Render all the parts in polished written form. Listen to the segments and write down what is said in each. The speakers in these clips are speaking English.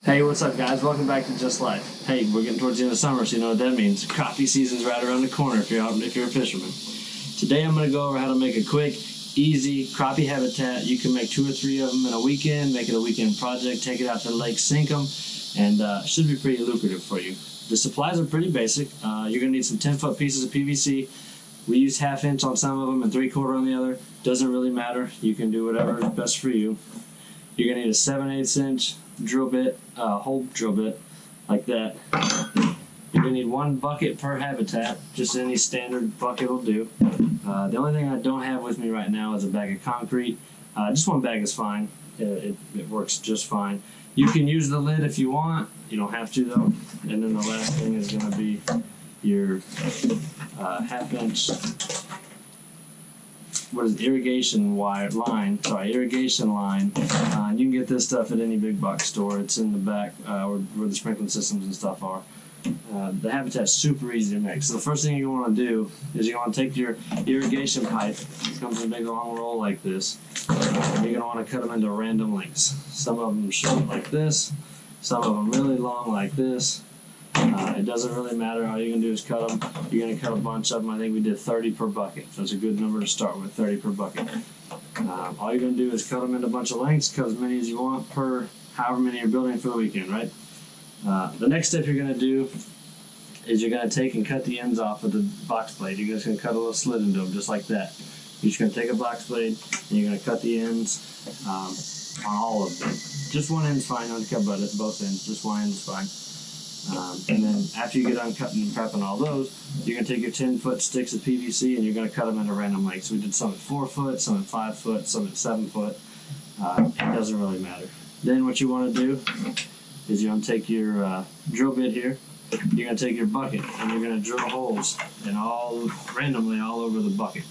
Hey, what's up guys? Welcome back to Just Life. Hey, we're getting towards the end of summer, so you know what that means. Crappie season's right around the corner if you're a fisherman. Today I'm going to go over how to make a quick, easy crappie habitat. You can make 2 or 3 of them in a weekend, make it a weekend project, take it out to the lake, sink them, and should be pretty lucrative for you. The supplies are pretty basic. You're going to need some 10-foot pieces of PVC. We use 1/2 inch on some of them and 3/4 on the other. Doesn't really matter. You can do whatever is best for you. You're going to need a 7/8 inch drill bit, hole drill bit, like that. You're going to need 1 bucket per habitat. Just any standard bucket will do. The only thing I don't have with me right now is a bag of concrete. Just 1 bag is fine. It works just fine. You can use the lid if you want. You don't have to though. And then the last thing is going to be your 1/2 inch irrigation line. You can get this stuff at any big box store. It's in the back where the sprinkling systems and stuff are. The habitat's super easy to make. So the first thing you want to do is you want to take your irrigation pipe. It comes in a big long roll like this. And you're going to want to cut them into random lengths. Some of them short like this. Some of them really long like this. It doesn't really matter. All you're going to do is cut them. You're going to cut a bunch of them. I think we did 30 per bucket. So it's a good number to start with, 30 per bucket. All you're going to do is cut them into a bunch of lengths, cut as many as you want per however many you're building for the weekend, right? The next step you're going to do is you're going to take and cut the ends off of the box blade. You're just going to cut a little slit into them, just like that. You're just going to take a box blade and you're going to cut the ends on all of them. Just 1 end's fine. Don't cut both ends. Just 1 end's fine. And then after you get done cutting and prepping all those, you're going to take your 10-foot sticks of PVC and you're going to cut them into random lengths. We did some at 4 foot, some at 5 foot, some at 7 foot. It doesn't really matter. Then what you want to do is you're going to take your drill bit here. You're going to take your bucket and you're going to drill holes randomly all over the bucket.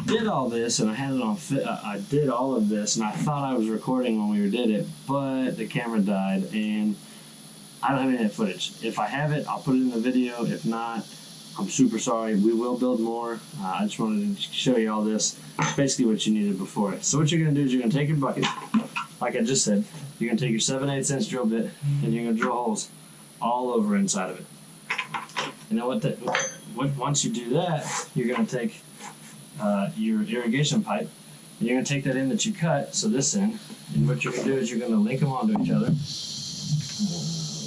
Did all this and I had it on I did all of this and I thought I was recording when we did it, but the camera died and I don't have any of that footage. If I have it, I'll put it in the video. If not, I'm super sorry. We will build more. I just wanted to show you all this. It's basically what you needed before it. So what you're going to do is you're going to take your bucket, like I just said. You're going to take your 7/8 inch drill bit, and you're going to drill holes all over inside of it. And then once you do that, you're going to take your irrigation pipe, and you're going to take that end that you cut, so this end, and what you're going to do is you're going to link them onto each other.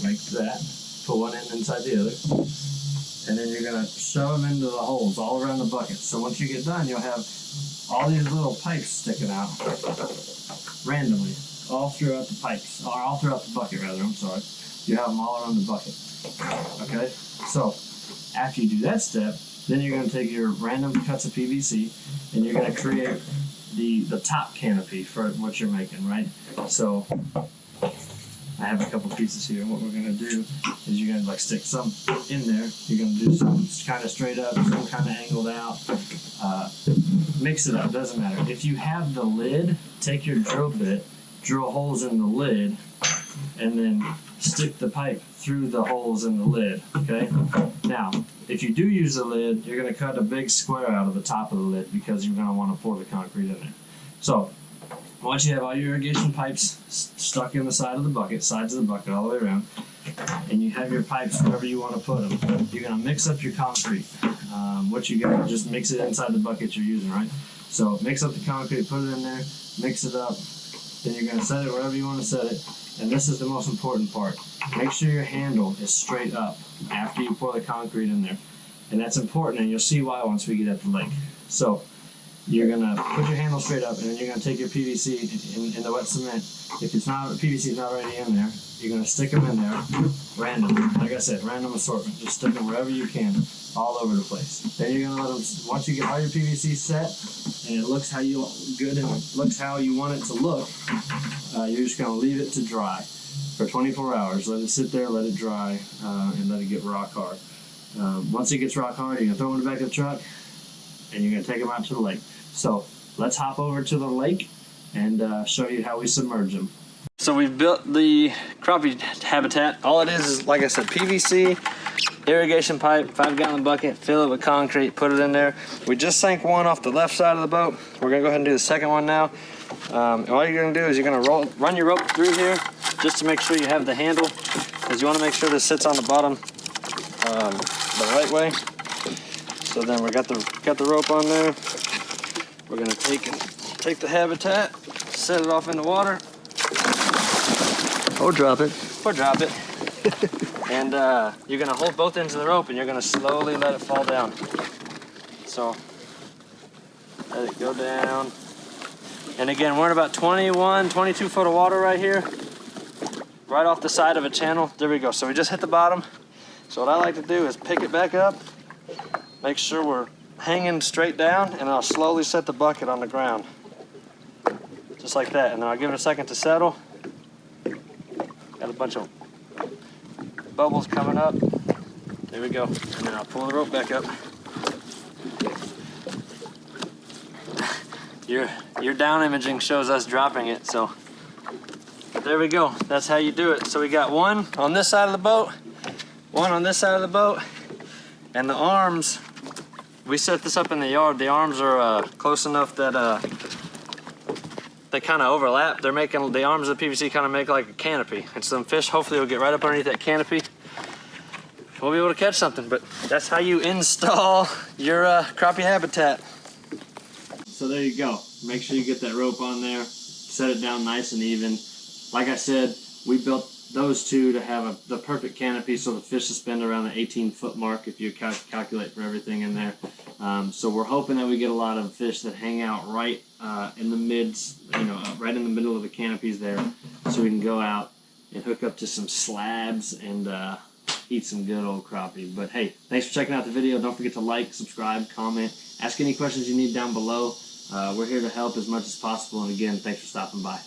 Like that. Put 1 end inside the other. And then you're going to shove them into the holes all around the bucket. So once you get done, you'll have all these little pipes sticking out randomly all throughout the pipes, or all throughout the bucket rather, I'm sorry. You have them all around the bucket. Okay? So after you do that step, then you're going to take your random cuts of PVC and you're going to create the top canopy for what you're making, right? So I have a couple pieces here. What we're going to do is you're going to stick some in there. You're going to do some kind of straight up, some kind of angled out. Mix it up, doesn't matter. If you have the lid, take your drill bit, drill holes in the lid, and then stick the pipe through the holes in the lid, okay? Now, if you do use the lid, you're going to cut a big square out of the top of the lid because you're going to want to pour the concrete in there. So, once you have all your irrigation pipes stuck in the sides of the bucket all the way around, and you have your pipes wherever you want to put them, you're going to mix up your concrete. What you got, just mix it inside the bucket you're using, right? So mix up the concrete, put it in there, mix it up, then you're going to set it wherever you want to set it. And this is the most important part. Make sure your handle is straight up after you pour the concrete in there. And that's important, and you'll see why once we get at the lake. So you're going to put your handle straight up, and then you're going to take your PVC in the wet cement. If PVC is not already in there, you're going to stick them in there randomly. Like I said, random assortment. Just stick them wherever you can, all over the place. Then you're going to let them, once you get all your PVC set, and it looks how you want it to look, you're just going to leave it to dry for 24 hours. Let it sit there, let it dry, and let it get rock hard. Once it gets rock hard, you're going to throw them in the back of the truck, and you're going to take them out to the lake. So let's hop over to the lake and show you how we submerge them. So we've built the crappie habitat. All it is, like I said, PVC, irrigation pipe, 5-gallon bucket, fill it with concrete, put it in there. We just sank one off the left side of the boat. We're going to go ahead and do the second one now. All you're going to do is you're going to run your rope through here, just to make sure you have the handle, because you want to make sure this sits on the bottom the right way. So then we got the rope on there. We're gonna take the habitat, set it off in the water, Or drop it. And you're gonna hold both ends of the rope and you're gonna slowly let it fall down. So let it go down. And again, we're in about 21, 22 foot of water right here, right off the side of a channel. There we go. So we just hit the bottom. So what I like to do is pick it back up, make sure we're hanging straight down, and I'll slowly set the bucket on the ground. Just like that. And then I'll give it a second to settle. Got a bunch of bubbles coming up. There we go. And then I'll pull the rope back up. Your down imaging shows us dropping it, so there we go. That's how you do it. So we got one on this side of the boat, one on this side of the boat, and the arms, we set this up in the yard. The arms are close enough that they kind of overlap. They're making, the arms of the PVC kind of make like a canopy. And some fish hopefully will get right up underneath that canopy. We'll be able to catch something, but that's how you install your crappie habitat. So there you go. Make sure you get that rope on there, set it down nice and even. Like I said, we built those two to have the perfect canopy so the fish suspend around the 18-foot mark if you calculate for everything in there. So we're hoping that we get a lot of fish that hang out right in the mids, right in the middle of the canopies there, so we can go out and hook up to some slabs and eat some good old crappie. But hey, thanks for checking out the video. Don't forget to like, subscribe, comment, ask any questions you need down below. We're here to help as much as possible. And again, thanks for stopping by.